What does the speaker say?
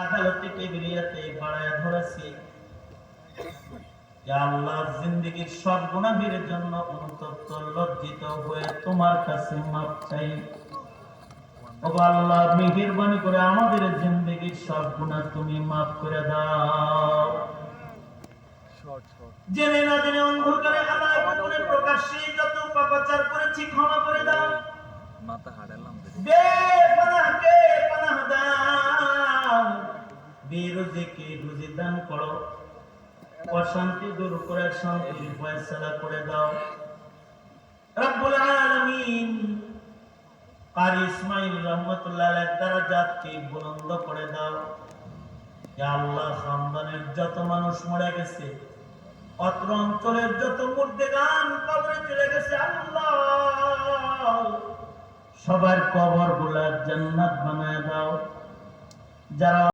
আদালতে কিবরিয়াতে বাড়ায় ধরেছি। ইয়া আল্লাহ, জিন্দেগীর সব গুনাহের জন্য অনুতপ্ত লজ্জিত হয়ে তোমার কাছে মাফ চাই। ও আল্লাহ, মেহেরবানি করে আমাদের জিন্দেগীর সব গুনাহ তুমি মাফ করে দাও। জেনে না জেনে অন্ধকারে আলায় গোপনে প্রকাশ্যে যত পাপাচার করেছি ক্ষমা করে দাও। মাথা হারালাম বেপনাহকে পানাহ দাও, বেরুজিকে রুজি দান করো, অশান্তি দূর করে শান্তির ফয়সালা করে দাও। রব্বুল আলামিন কারি ইসমাইল রহমাতুল্লাহ আলাইহির দরজাতকে বুলন্দ করে দাও। ইয়া আল্লাহ, খানদানের যত মানুষ মরে গেছে, অত্র অঞ্চলের যত মুর্দেগান কবরে চলে গেছে, আল্লাহ সবার কবরগুলা জান্নাত বানায় দাও। যারা